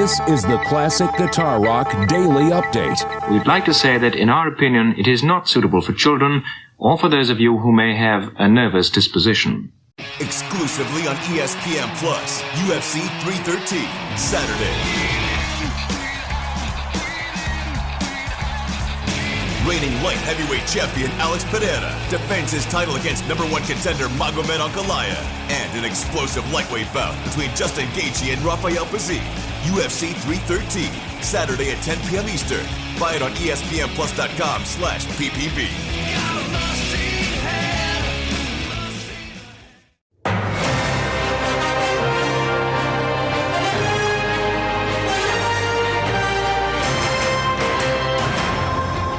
This is the Classic Guitar Rock Daily Update. We'd like to say that, in our opinion, it is not suitable for children or for those of you who may have a nervous disposition. Exclusively on ESPN Plus, UFC 313, Saturday. Reigning light heavyweight champion Alex Pereira defends his title against #1 contender Magomed Ankalaev, and an explosive lightweight bout between Justin Gaethje and Rafael Pazzi. UFC 313, Saturday at 10 p.m. Eastern. Buy it on ESPNplus.com/PPV.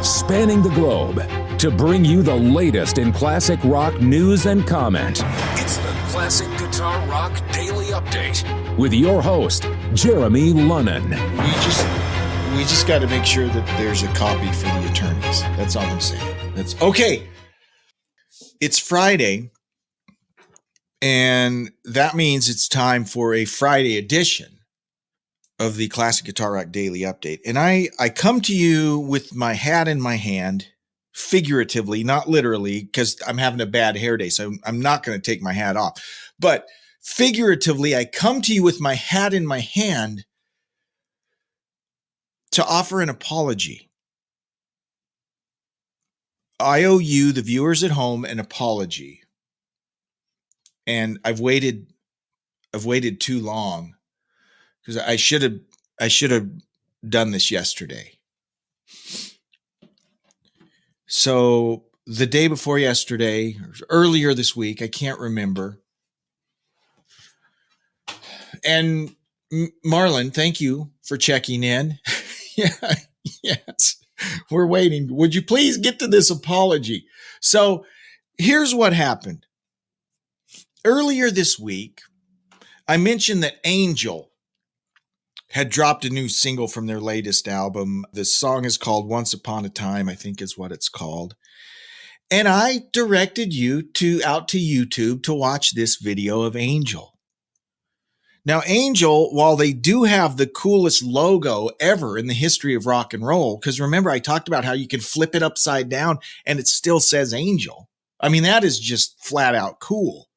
Spanning the globe to bring you the latest in classic rock news and comment. It's the Classic Guitar Rock Daily Update with your host, Jeremy Lunnan. We just got to make sure that there's a copy for the attorneys. That's all I'm saying. That's okay. It's Friday, and that means it's time for a Friday edition of the Classic Guitar Rock Daily Update. And I come to you with my hat in my hand, figuratively, not literally, because I'm having a bad hair day, so I'm not going to take my hat off. But figuratively, I come to you with my hat in my hand to offer an apology. I owe you, the viewers at home, an apology. And I've waited too long, because I should have done this yesterday. So the day before yesterday, or earlier this week, I can't remember. And Marlon, thank you for checking in. Yeah, yes, we're waiting. Would you please get to this apology? So here's what happened. Earlier this week, I mentioned that Angel had dropped a new single from their latest album. The song is called Once Upon a Time, I think is what it's called. And I directed you out to YouTube to watch this video of Angel. Now, Angel, while they do have the coolest logo ever in the history of rock and roll, because remember, I talked about how you can flip it upside down and it still says Angel. I mean, that is just flat out cool.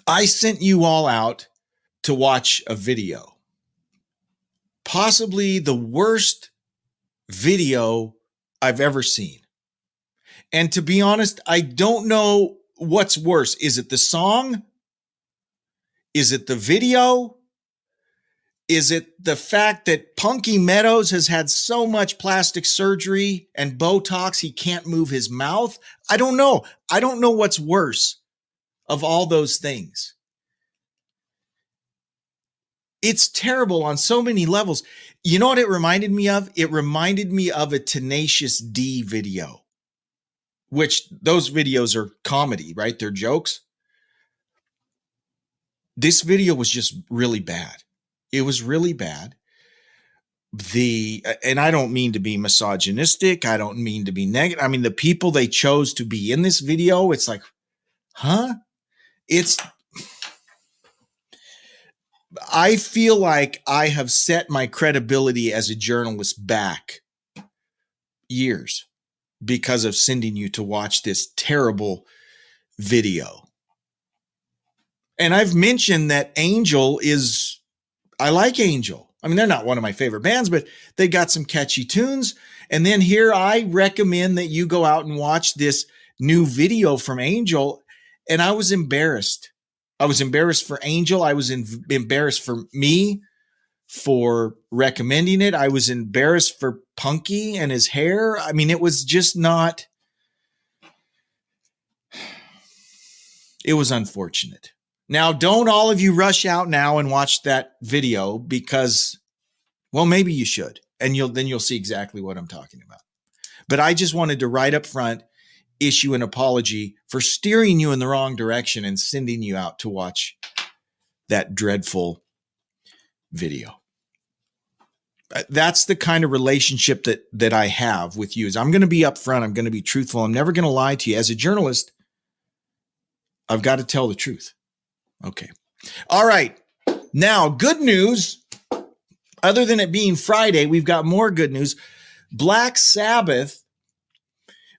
I sent you all out to watch a video. Possibly the worst video I've ever seen. And to be honest, I don't know what's worse. Is it the song? Is it the video? Is it the fact that Punky Meadows has had so much plastic surgery and Botox he can't move his mouth? I don't know. I don't know what's worse of all those things. It's terrible on so many levels. You know what it reminded me of? It reminded me of a Tenacious D video, which those videos are comedy, right? They're jokes. This video was just really bad. It was really bad. And I don't mean to be misogynistic. I don't mean to be negative. I mean, the people they chose to be in this video, it's like, huh? I feel like I have set my credibility as a journalist back years because of sending you to watch this terrible video. And I've mentioned that Angel I like Angel. I mean, they're not one of my favorite bands, but they got some catchy tunes. And then here I recommend that you go out and watch this new video from Angel. And I was embarrassed. I was embarrassed for Angel. I was embarrassed for me for recommending it. I was embarrassed for Punky and his hair. I mean, it was just not. It was unfortunate. Now, don't all of you rush out now and watch that video because, well, maybe you should. And then you'll see exactly what I'm talking about. But I just wanted to right up front issue an apology for steering you in the wrong direction and sending you out to watch that dreadful video. That's the kind of relationship that I have with you. Is I'm going to be upfront. I'm going to be truthful. I'm never going to lie to you. As a journalist, I've got to tell the truth. Okay. All right. Now, good news. other than it being Friday, we've got more good news. Black Sabbath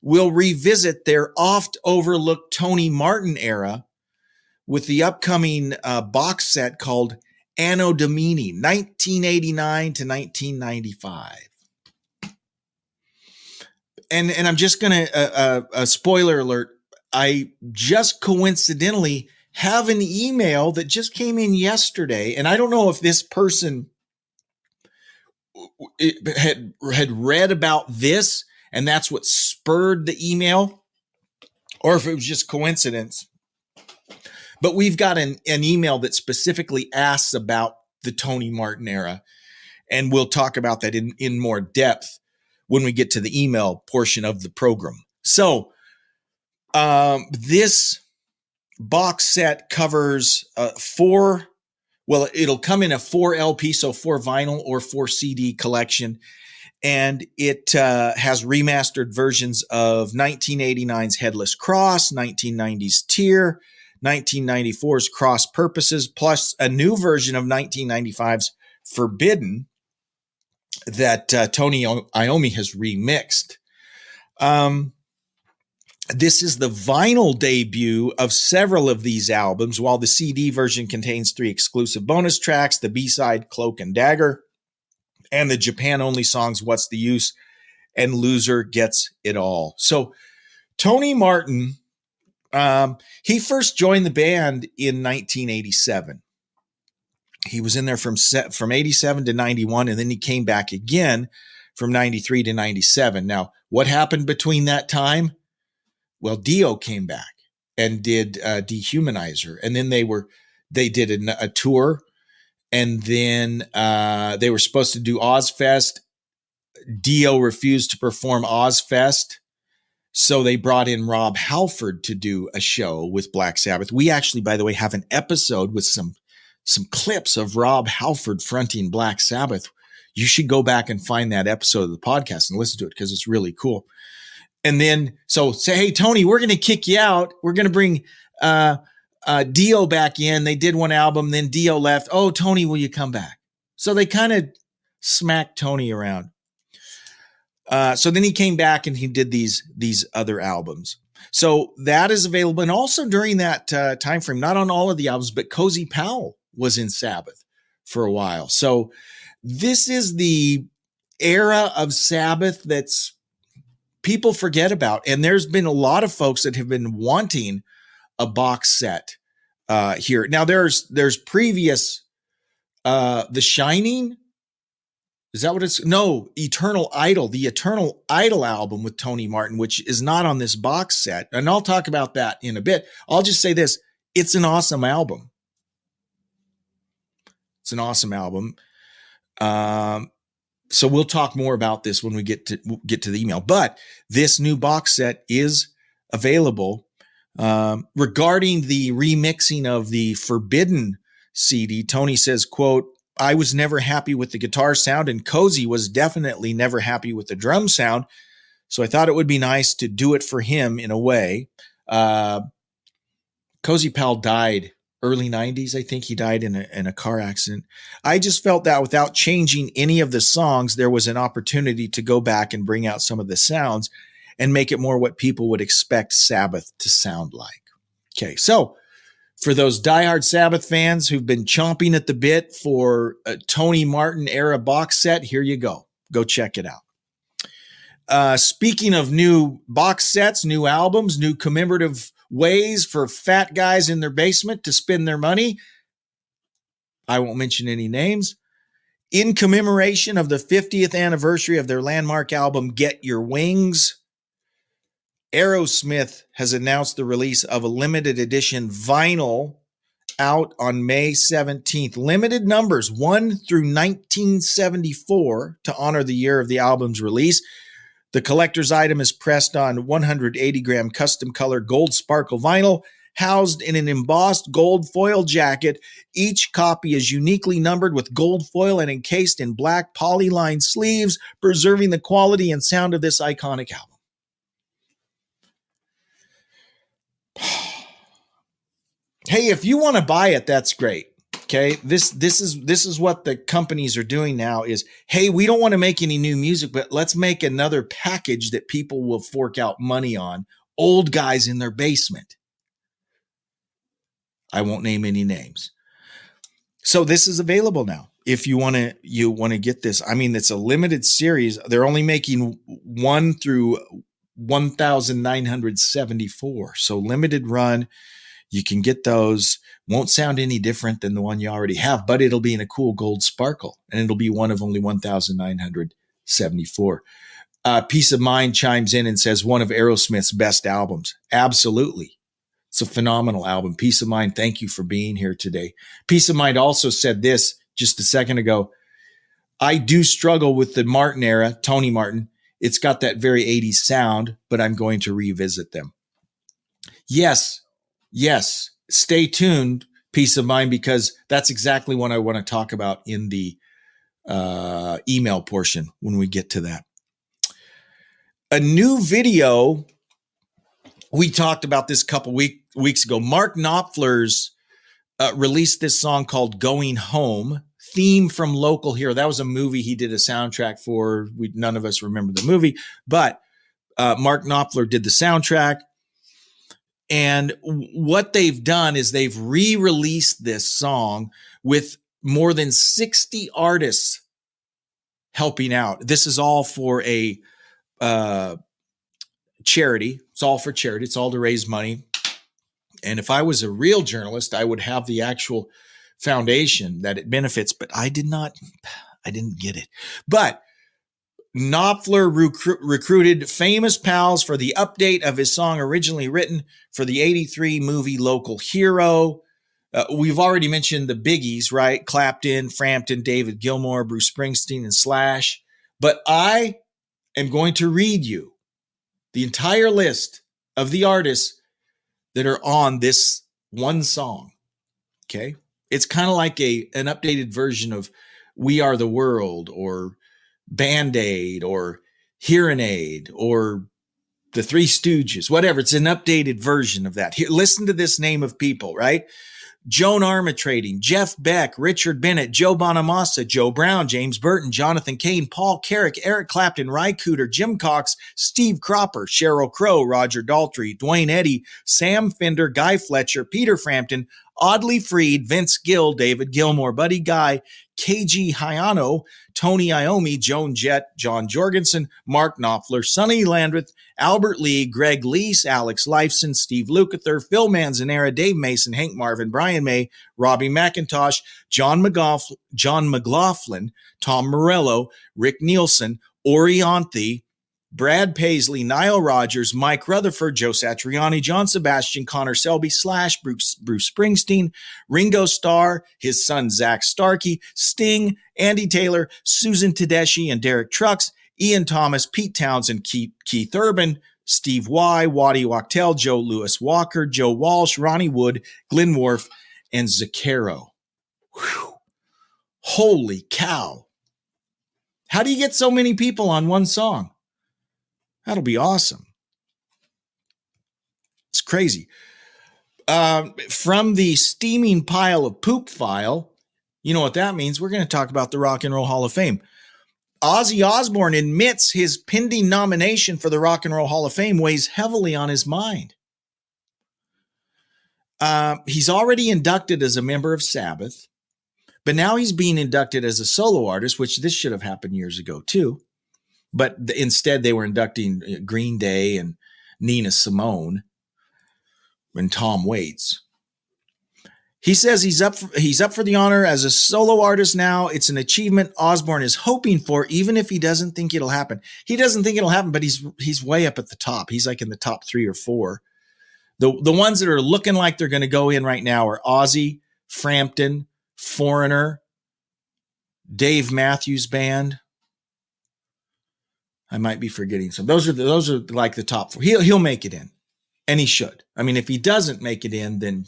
will revisit their oft overlooked Tony Martin era with the upcoming box set called Anno Domini, 1989 to 1995. And I'm just going to, a spoiler alert, I just coincidentally have an email that just came in yesterday, and I don't know if this person had read about this and that's what spurred the email, or if it was just coincidence. But we've got an email that specifically asks about the Tony Martin era, and we'll talk about that in more depth when we get to the email portion of the program. So this box set covers it'll come in a 4 LP, so 4 vinyl or 4 CD collection. And it has remastered versions of 1989's Headless Cross, 1990's Tear, 1994's Cross Purposes, plus a new version of 1995's Forbidden that Tony Iommi has remixed. This is the vinyl debut of several of these albums, while the CD version contains 3 exclusive bonus tracks, the B-side Cloak and Dagger, and the Japan-only songs What's the Use and Loser Gets It All. So Tony Martin, he first joined the band in 1987. He was in there from 87 to 91, and then he came back again from 93 to 97. Now, what happened between that time? Well, Dio came back and did Dehumanizer, and then they did a tour, and then they were supposed to do Ozfest. Dio refused to perform Ozfest, so they brought in Rob Halford to do a show with Black Sabbath. We actually, by the way, have an episode with some clips of Rob Halford fronting Black Sabbath. You should go back and find that episode of the podcast and listen to it because it's really cool. And then, so say, hey, Tony, we're going to kick you out. We're going to bring Dio back in. They did one album, then Dio left. Oh, Tony, will you come back? So they kind of smacked Tony around. So then he came back and he did these other albums. So that is available. And also during that time frame, not on all of the albums, but Cozy Powell was in Sabbath for a while. So this is the era of Sabbath that's people forget about. And there's been a lot of folks that have been wanting a box set here. Now there's previous, The Shining. Is that what it's? No, Eternal Idol, the Eternal Idol album with Tony Martin, which is not on this box set. And I'll talk about that in a bit. I'll just say this. It's an awesome album. It's an awesome album. So we'll talk more about this when we get to the email. But this new box set is available. Regarding the remixing of the Forbidden CD, Tony says, quote, I was never happy with the guitar sound, and Cozy was definitely never happy with the drum sound. So I thought it would be nice to do it for him in a way. Cozy Powell died early 90s. I think he died in a car accident. I just felt that without changing any of the songs, there was an opportunity to go back and bring out some of the sounds and make it more what people would expect Sabbath to sound like. Okay, so for those diehard Sabbath fans who've been chomping at the bit for a Tony Martin era box set, here you go. Go check it out. Speaking of new box sets, new albums, new commemorative ways for fat guys in their basement to spend their money, I won't mention any names. In commemoration of the 50th anniversary of their landmark album, Get Your Wings, Aerosmith has announced the release of a limited edition vinyl out on May 17th. Limited numbers, 1 through 1974, to honor the year of the album's release. The collector's item is pressed on 180-gram custom-colored gold sparkle vinyl, housed in an embossed gold foil jacket. Each copy is uniquely numbered with gold foil and encased in black polyline sleeves, preserving the quality and sound of this iconic album. Hey, if you want to buy it, that's great. Okay, this is what the companies are doing now is, hey, we don't want to make any new music, but let's make another package that people will fork out money on. Old guys in their basement. I won't name any names. So this is available now. If you want to get this. I mean, it's a limited series. They're only making 1 through 1,974. So limited run. You can get those. Won't sound any different than the one you already have, but it'll be in a cool gold sparkle, and it'll be one of only 1,974. Peace of Mind chimes in and says one of Aerosmith's best albums. Absolutely. It's a phenomenal album. Peace of Mind, thank you for being here today. Peace of Mind also said this just a second ago. I do struggle with the Martin era, Tony Martin. It's got that very 80s sound, but I'm going to revisit them. Yes. Stay tuned, Peace of Mind, because that's exactly what I want to talk about in the email portion when we get to that. A new video, we talked about this a couple weeks ago. Mark Knopfler's released this song called Going Home, theme from Local Hero. That was a movie he did a soundtrack for. None of us remember the movie, but Mark Knopfler did the soundtrack. And what they've done is they've re-released this song with more than 60 artists helping out. This is all for a charity. It's all for charity. It's all to raise money. And if I was a real journalist, I would have the actual foundation that it benefits, but I didn't get it. But Knopfler recruited famous pals for the update of his song originally written for the 83 movie Local Hero. We've already mentioned the biggies, right? Clapton, Frampton, David Gilmour, Bruce Springsteen, and Slash. But I am going to read you the entire list of the artists that are on this one song. Okay? It's kind of like an updated version of We Are the World or Band-Aid or Hearing Aid or the Three Stooges, whatever. It's an updated version of that. Here, listen to this name of people, right? Joan Armatrading, Jeff Beck, Richard Bennett, Joe Bonamassa, Joe Brown, James Burton, Jonathan Cain, Paul Carrick, Eric Clapton, Ry Cooder, Jim Cox, Steve Cropper, Sheryl Crow, Roger Daltrey, Dwayne Eddy, Sam Fender, Guy Fletcher, Peter Frampton, Audley Freed, Vince Gill, David Gilmour, Buddy Guy, KG Hayano, Tony Iommi, Joan Jett, John Jorgensen, Mark Knopfler, Sonny Landreth, Albert Lee, Greg Leese, Alex Lifeson, Steve Lukather, Phil Manzanera, Dave Mason, Hank Marvin, Brian May, Robbie McIntosh, John McLaughlin, Tom Morello, Rick Nielsen, Orianthi, Brad Paisley, Nile Rodgers, Mike Rutherford, Joe Satriani, John Sebastian, Connor Selby, Slash, Bruce Springsteen, Ringo Starr, his son Zach Starkey, Sting, Andy Taylor, Susan Tedeschi and Derek Trucks, Ian Thomas, Pete Townsend, Keith Urban, Steve Y, Waddy Wachtel, Joe Louis Walker, Joe Walsh, Ronnie Wood, Glenn Worf, and Zucchero. Whew. Holy cow. How do you get so many people on one song? That'll be awesome. It's crazy. From the steaming pile of poop file, you know what that means. We're going to talk about the Rock and Roll Hall of Fame. Ozzy Osbourne admits his pending nomination for the Rock and Roll Hall of Fame weighs heavily on his mind. He's already inducted as a member of Sabbath, but now he's being inducted as a solo artist, which this should have happened years ago too. But instead, they were inducting Green Day and Nina Simone and Tom Waits. He says he's up for the honor as a solo artist now. It's an achievement Osbourne is hoping for, even if he doesn't think it'll happen. He doesn't think it'll happen, but he's way up at the top. He's like in the top 3 or 4. The ones that are looking like they're going to go in right now are Ozzy, Frampton, Foreigner, Dave Matthews Band. I might be forgetting some. Those are like the top 4. He'll make it in, and he should. I mean, if he doesn't make it in, then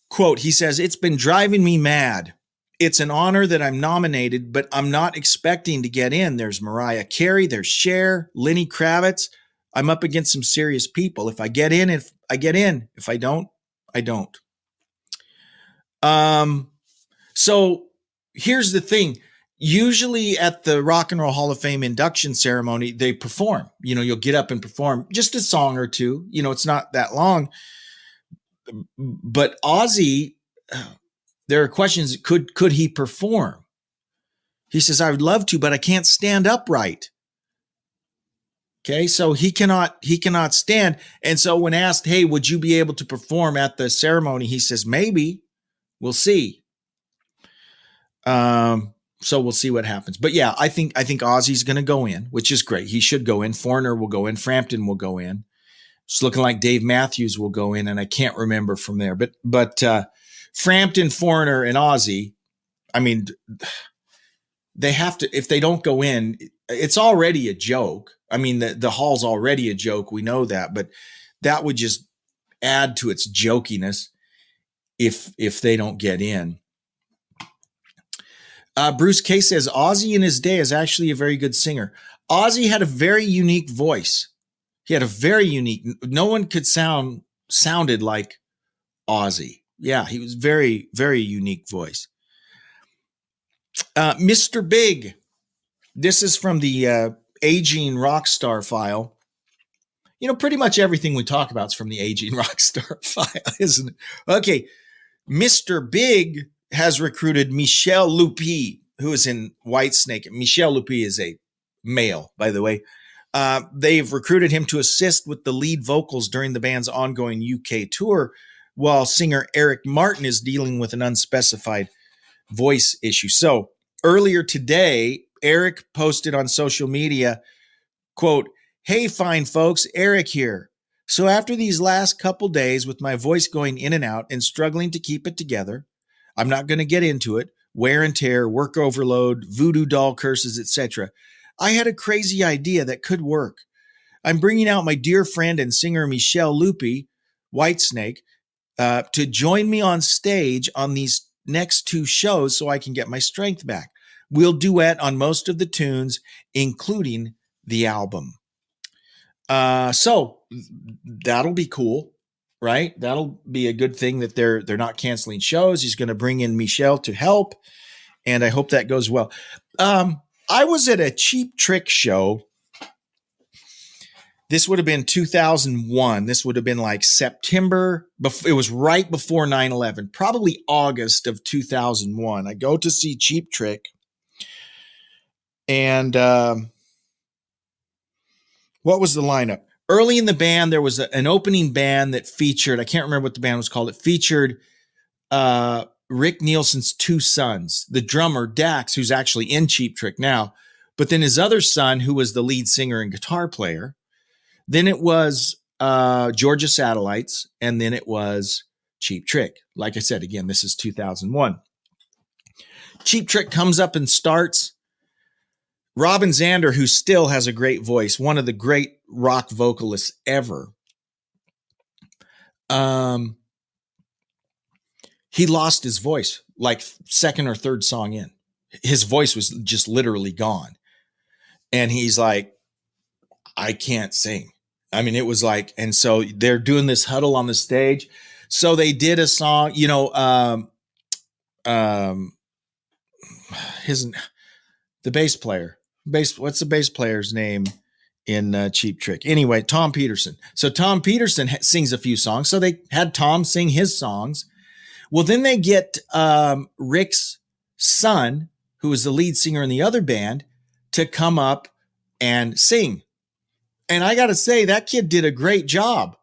quote, he says, "It's been driving me mad. It's an honor that I'm nominated, but I'm not expecting to get in. There's Mariah Carey, there's Cher, Lenny Kravitz. I'm up against some serious people. If I get in, I get in. If I don't, I don't." So here's the thing. Usually at the Rock and Roll Hall of Fame induction ceremony, they perform. You'll get up and perform just a song or two. It's not that long. But Ozzy, there are questions. Could he perform? He says, I would love to, but I can't stand upright. Okay, so he cannot stand. And so when asked, hey, would you be able to perform at the ceremony? He says, maybe. We'll see. So we'll see what happens. But yeah, I think Ozzy's going to go in, which is great. He should go in. Foreigner will go in. Frampton will go in. It's looking like Dave Matthews will go in, and I can't remember from there. But Frampton, Foreigner, and Ozzy, I mean, they have to. If they don't go in, it's already a joke. I mean, the hall's already a joke. We know that, but that would just add to its jokiness if they don't get in. Bruce K says Ozzy in his day is actually a very good singer. Ozzy had a very unique voice. He had a very unique. No one could sounded like Ozzy. Yeah, he was very, very unique voice. Mr. Big. This is from the Aging Rockstar file. Pretty much everything we talk about is from the Aging Rockstar file, isn't it? Okay. Mr. Big has recruited Michel Lupi, who is in Whitesnake. Michel Lupi is a male, by the way. They've recruited him to assist with the lead vocals during the band's ongoing UK tour, while singer Eric Martin is dealing with an unspecified voice issue. So earlier today, Eric posted on social media, quote, "Hey, fine folks, Eric here. So after these last couple days with my voice going in and out and struggling to keep it together, I'm not going to get into it, wear and tear, work overload, voodoo doll curses, etc. I had a crazy idea that could work. I'm bringing out my dear friend and singer Michel Lupi, Whitesnake, to join me on stage on these next two shows so I can get my strength back. We'll duet on most of the tunes, including the album." So that'll be cool, right? That'll be a good thing that they're not canceling shows. He's going to bring in Michel to help, and I hope that goes well. I was at a Cheap Trick show. This would have been 2001. This would have been like September. It was right before 9/11, probably August of 2001. I go to see Cheap Trick, and what was the lineup? Early in the band, there was an opening band that featured, I can't remember what the band was called. It featured Rick Nielsen's two sons, the drummer Dax, who's actually in Cheap Trick now, but then his other son, who was the lead singer and guitar player. Then it was Georgia Satellites, and then it was Cheap Trick. Like I said, again, this is 2001. Cheap Trick comes up and starts. Robin Zander, who still has a great voice, one of the great rock vocalists ever, he lost his voice like second or third song in. His voice was just literally gone. And he's like, I can't sing. I mean, it was like, and so they're doing this huddle on the stage. So they did a song, the bass player. What's the bass player's name in Cheap Trick? Anyway, Tom Peterson. So Tom Peterson sings a few songs. So they had Tom sing his songs. Well, then they get Rick's son, who is the lead singer in the other band, to come up and sing. And I got to say, that kid did a great job.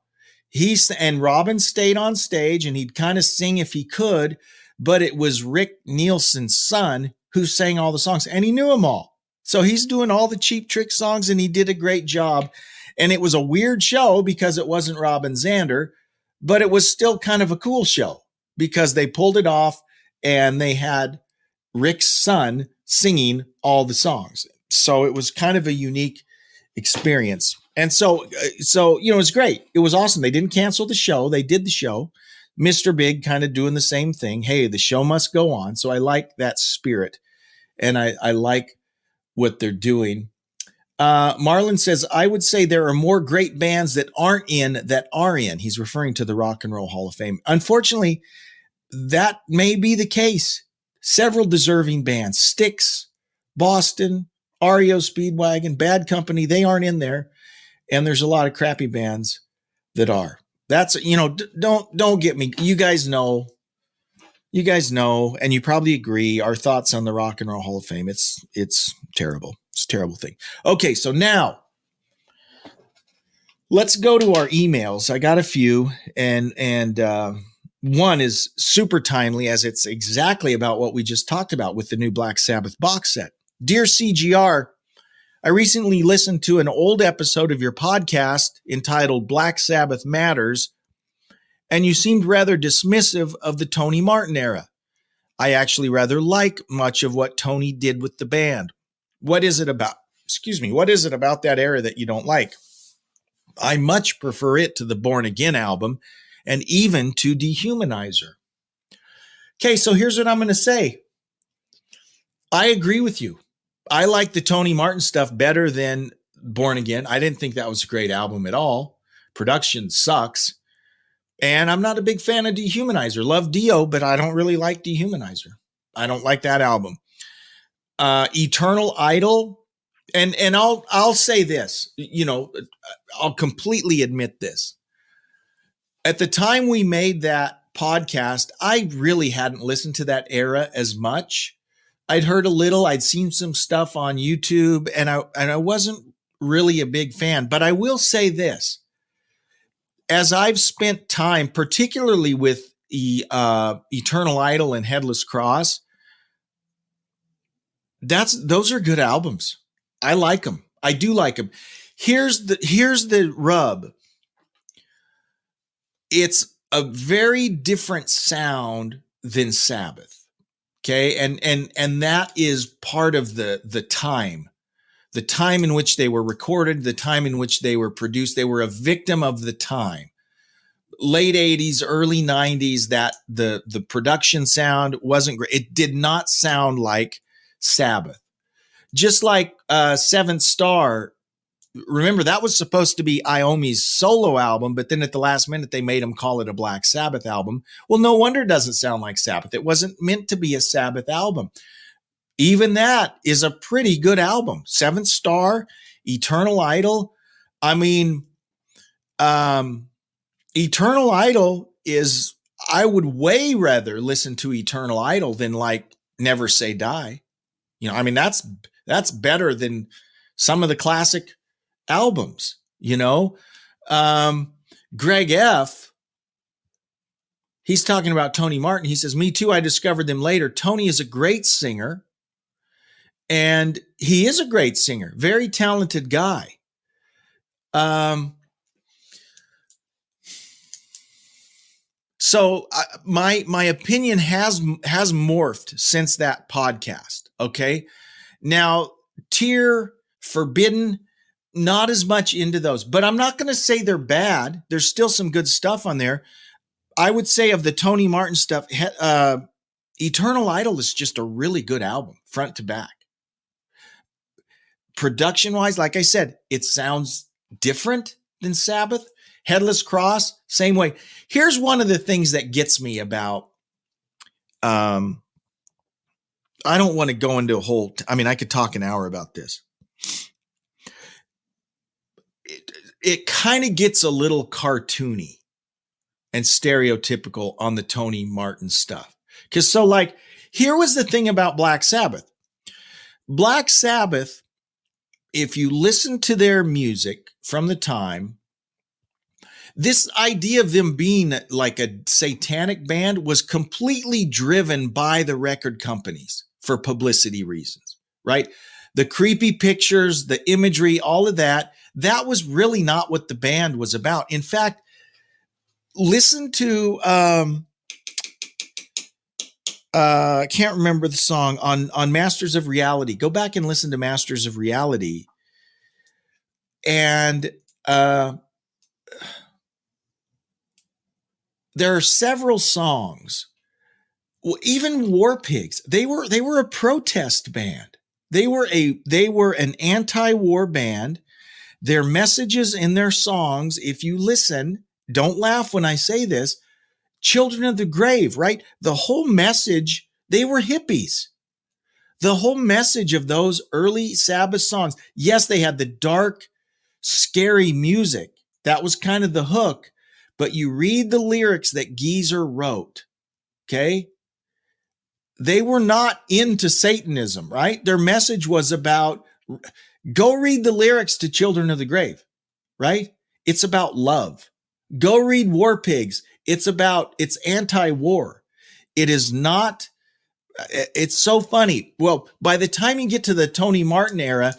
And Robin stayed on stage, and he'd kind of sing if he could, but it was Rick Nielsen's son who sang all the songs, and he knew them all. So he's doing all the Cheap Trick songs, and he did a great job. And it was a weird show because it wasn't Robin Zander, but it was still kind of a cool show because they pulled it off and they had Rick's son singing all the songs. So it was kind of a unique experience. And so it was great. It was awesome. They didn't cancel the show. They did the show. Mr. Big kind of doing the same thing. Hey, the show must go on. So I like that spirit. And I like what they're doing. Marlon says, I would say there are more great bands that aren't in that are in. He's referring to the Rock and Roll Hall of Fame. Unfortunately, that may be the case. Several deserving bands, Styx, Boston, REO Speedwagon, Bad Company, they aren't in there. And there's a lot of crappy bands that are. That's, don't get me. You guys know, and you probably agree, our thoughts on the Rock and Roll Hall of Fame. It's terrible. It's a terrible thing. Okay, so now let's go to our emails. I got a few, and one is super timely, as it's exactly about what we just talked about with the new Black Sabbath box set. Dear CGR, I recently listened to an old episode of your podcast entitled Black Sabbath Matters, and you seemed rather dismissive of the Tony Martin era. I actually rather like much of what Tony did with the band. What is it about that era that you don't like? I much prefer it to the Born Again album and even to Dehumanizer. Okay, so here's what I'm going to say. I agree with you. I like the Tony Martin stuff better than Born Again. I didn't think that was a great album at all. Production sucks. And I'm not a big fan of Dehumanizer. Love Dio, but I don't really like Dehumanizer. I don't like that album. Eternal Idol. And I'll say this, I'll completely admit this. At the time we made that podcast, I really hadn't listened to that era as much. I'd heard a little, I'd seen some stuff on YouTube, and I wasn't really a big fan. But I will say this. As I've spent time, particularly with Eternal Idol and Headless Cross, those are good albums. I like them. I do like them. Here's the rub. It's a very different sound than Sabbath. Okay. And that is part of the time in which they were recorded, the time in which they were produced. They were a victim of the time. Late 80s, early 90s, that the production sound wasn't great. It did not sound like Sabbath. Just like Seventh Star, remember that was supposed to be Iommi's solo album, but then at the last minute they made him call it a Black Sabbath album. Well, no wonder it doesn't sound like Sabbath. It wasn't meant to be a Sabbath album. Even that is a pretty good album. Seventh Star, Eternal Idol. I mean, Eternal Idol is, I would way rather listen to Eternal Idol than like Never Say Die. I mean, that's better than some of the classic albums, Greg F., he's talking about Tony Martin. He says, me too. I discovered them later. Tony is a great singer, and he is a great singer, very talented guy. So my opinion has morphed since that podcast. Okay. Now, Tear, Forbidden, not as much into those, but I'm not going to say they're bad. There's still some good stuff on there. I would say of the Tony Martin stuff, Eternal Idol is just a really good album, front to back. Production wise, like I said, it sounds different than Sabbath. Headless Cross, same way. Here's one of the things that gets me about, I don't want to go into a whole, I could talk an hour about this. It kind of gets a little cartoony and stereotypical on the Tony Martin stuff. Here was the thing about Black Sabbath. Black Sabbath, if you listen to their music from the time, this idea of them being like a satanic band was completely driven by the record companies for publicity reasons, right? The creepy pictures, the imagery, all of that was really not what the band was about. In fact, listen to, I can't remember the song on Masters of Reality. Go back and listen to Masters of Reality. And, there are several songs, even War Pigs. They were a protest band. They were an anti-war band. Their messages in their songs, if you listen, don't laugh when I say this, Children of the Grave, right? The whole message, they were hippies. The whole message of those early Sabbath songs, yes, they had the dark, scary music. That was kind of the hook. But you read the lyrics that Geezer wrote, okay? They were not into Satanism, right? Their message was about, go read the lyrics to Children of the Grave, right? It's about love. Go read War Pigs. It's anti-war. It is not, it's so funny. Well, by the time you get to the Tony Martin era,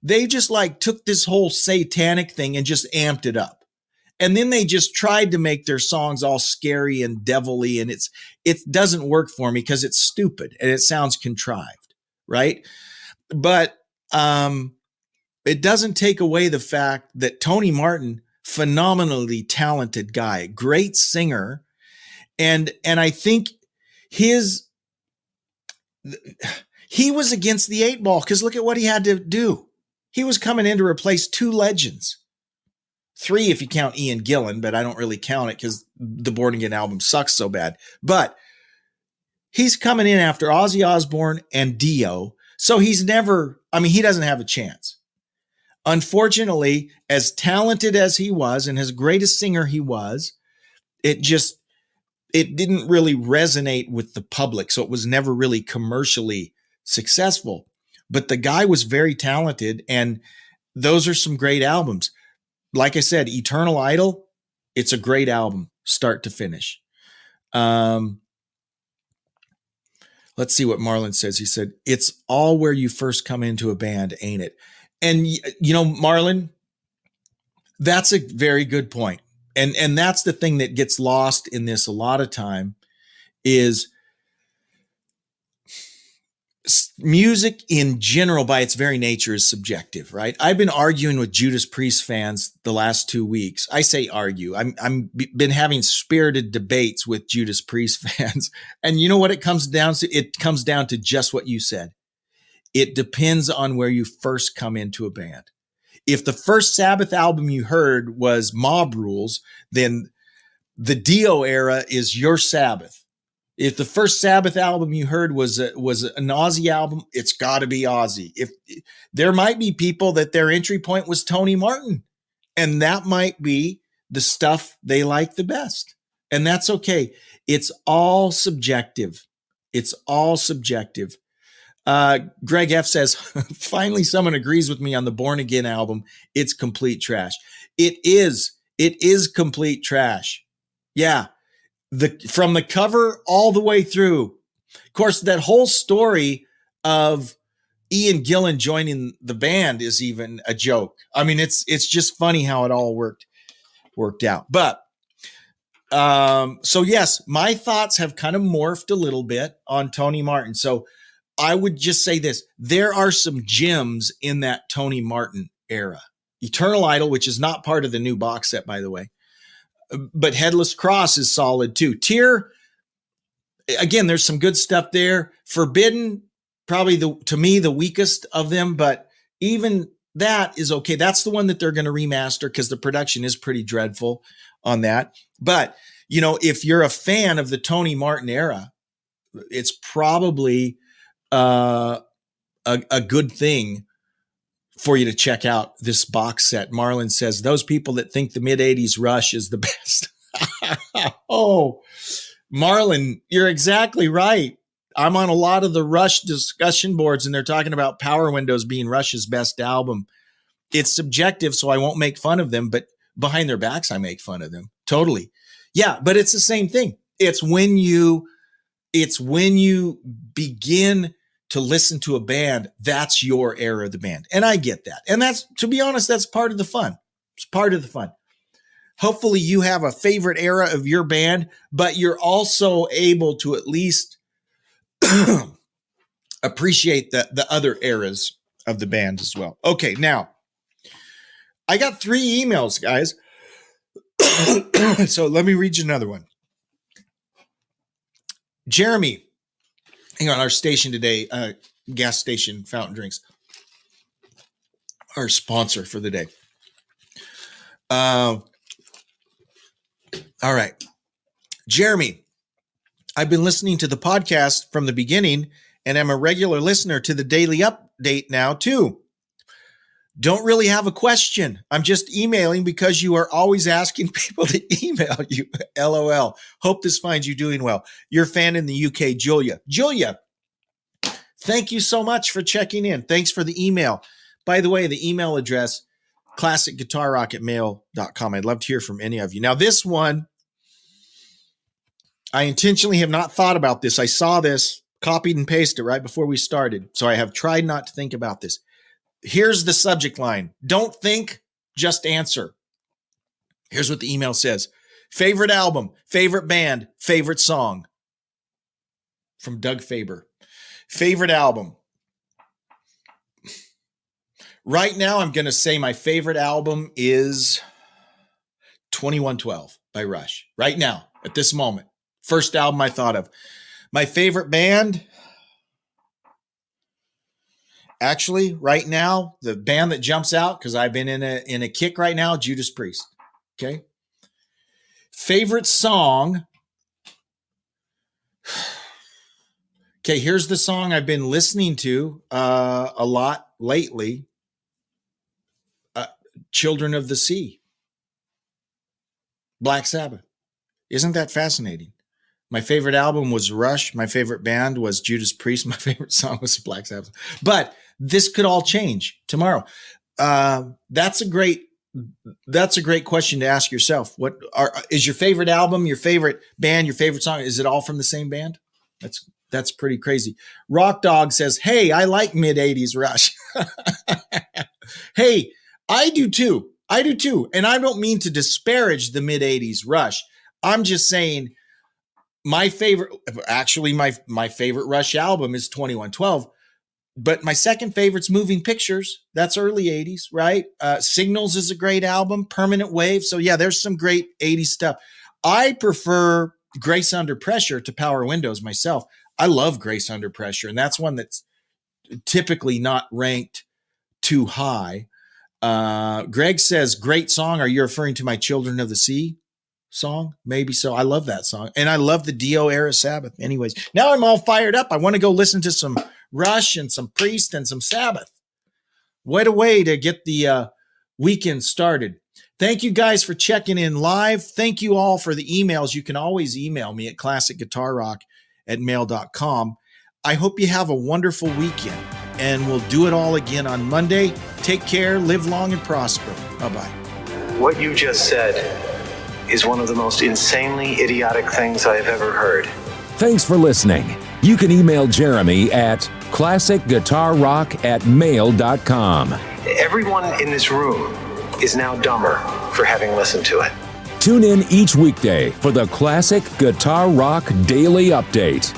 they just like took this whole satanic thing and just amped it up. And then they just tried to make their songs all scary and devilly. And it doesn't work for me because it's stupid and it sounds contrived, right? But it doesn't take away the fact that Tony Martin, phenomenally talented guy, great singer. And I think he was against the 8 ball because look at what he had to do. He was coming in to replace 2 legends. 3 if you count Ian Gillan, but I don't really count it because the Born Again album sucks so bad. But he's coming in after Ozzy Osbourne and Dio. So he doesn't have a chance. Unfortunately, as talented as he was and as great a singer he was, it didn't really resonate with the public. So it was never really commercially successful. But the guy was very talented, and those are some great albums. Like I said, Eternal Idol, it's a great album, start to finish. Let's see what Marlon says. He said, it's all where you first come into a band, ain't it? And, Marlon, that's a very good point. And that's the thing that gets lost in this a lot of time is music in general by its very nature is subjective, right? I've been arguing with Judas Priest fans the last 2 weeks. I say argue. I'm been having spirited debates with Judas Priest fans. And you know what it comes down to? It comes down to just what you said. It depends on where you first come into a band. If the first Sabbath album you heard was Mob Rules, then the Dio era is your Sabbath. If the first Sabbath album you heard was an Ozzy album, it's got to be Ozzy. If there might be people that their entry point was Tony Martin, and that might be the stuff they like the best, and that's okay. It's all subjective. It's all subjective. Greg F says, finally someone agrees with me on the Born Again album. It's complete trash. It is complete trash. Yeah. From the cover all the way through. Of course, that whole story of Ian Gillan joining the band is even a joke. I mean, it's just funny how it all worked out. But so yes, my thoughts have kind of morphed a little bit on Tony Martin. So I would just say this. There are some gems in that Tony Martin era. Eternal Idol, which is not part of the new box set, by the way. But Headless Cross is solid too. Tear, again, there's some good stuff there. Forbidden, probably to me, the weakest of them, but even that is okay. That's the one that they're going to remaster because the production is pretty dreadful on that. But, if you're a fan of the Tony Martin era, it's probably a good thing for you to check out this box set. Marlon says, those people that think the mid-'80s Rush is the best. Oh, Marlon, you're exactly right. I'm on a lot of the Rush discussion boards, and they're talking about Power Windows being Rush's best album. It's subjective, so I won't make fun of them, but behind their backs, I make fun of them. Totally. Yeah, but it's the same thing. It's when you begin to listen to a band, that's your era of the band. And I get that. And that's, to be honest, that's part of the fun. It's part of the fun. Hopefully you have a favorite era of your band, but you're also able to at least appreciate the other eras of the band as well. Okay, now, I got 3 emails, guys. So let me read you another one. Jeremy, hang on, our station today, gas station fountain drinks, our sponsor for the day. All right. Jeremy, I've been listening to the podcast from the beginning and I'm a regular listener to the daily update now too. Don't really have a question. I'm just emailing because you are always asking people to email you. LOL. Hope this finds you doing well. Your fan in the UK, Julia. Julia, thank you so much for checking in. Thanks for the email. By the way, the email address, classicguitarrock@mail.com. I'd love to hear from any of you. Now, this one, I intentionally have not thought about this. I saw this, copied and pasted right before we started. So I have tried not to think about this. Here's the subject line. Don't think, just answer. Here's what the email says. Favorite album, favorite band, favorite song. From Doug Faber. Favorite album. Right now, I'm going to say my favorite album is 2112 by Rush. Right now, at this moment. First album I thought of. My favorite band... Actually, right now, the band that jumps out, because I've been in a kick right now, Judas Priest. Okay. Favorite song. Okay, here's the song I've been listening to a lot lately. Children of the Sea. Black Sabbath. Isn't that fascinating? My favorite album was Rush. My favorite band was Judas Priest. My favorite song was Black Sabbath. But this could all change tomorrow. That's a great question to ask yourself. Is your favorite album, your favorite band, your favorite song? Is it all from the same band? That's pretty crazy. Rock Dog says, "Hey, I like mid-'80s Rush." Hey, I do too. And I don't mean to disparage the mid-'80s Rush. I'm just saying my favorite Rush album is 2112. But my second favorite's Moving Pictures. That's early 80s, right? Signals is a great album. Permanent Wave. So yeah, there's some great 80s stuff. I prefer Grace Under Pressure to Power Windows myself. I love Grace Under Pressure, and that's one that's typically not ranked too high. Greg says, great song. Are you referring to my Children of the Sea song? Maybe so. I love that song. And I love the Dio era Sabbath. Anyways, now I'm all fired up. I want to go listen to some Rush and some Priest and some Sabbath. What a way to get the weekend started. Thank you guys for checking in live. Thank you all for the emails. You can always email me at classicguitarrock@mail.com. I hope you have a wonderful weekend, and we'll do it all again on Monday. Take care, live long, and prosper. Bye-bye. What you just said is one of the most insanely idiotic things I have ever heard. Thanks for listening. You can email Jeremy at classicguitarrock@mail.com. Everyone in this room is now dumber for having listened to it. Tune in each weekday for the Classic Guitar Rock Daily Update.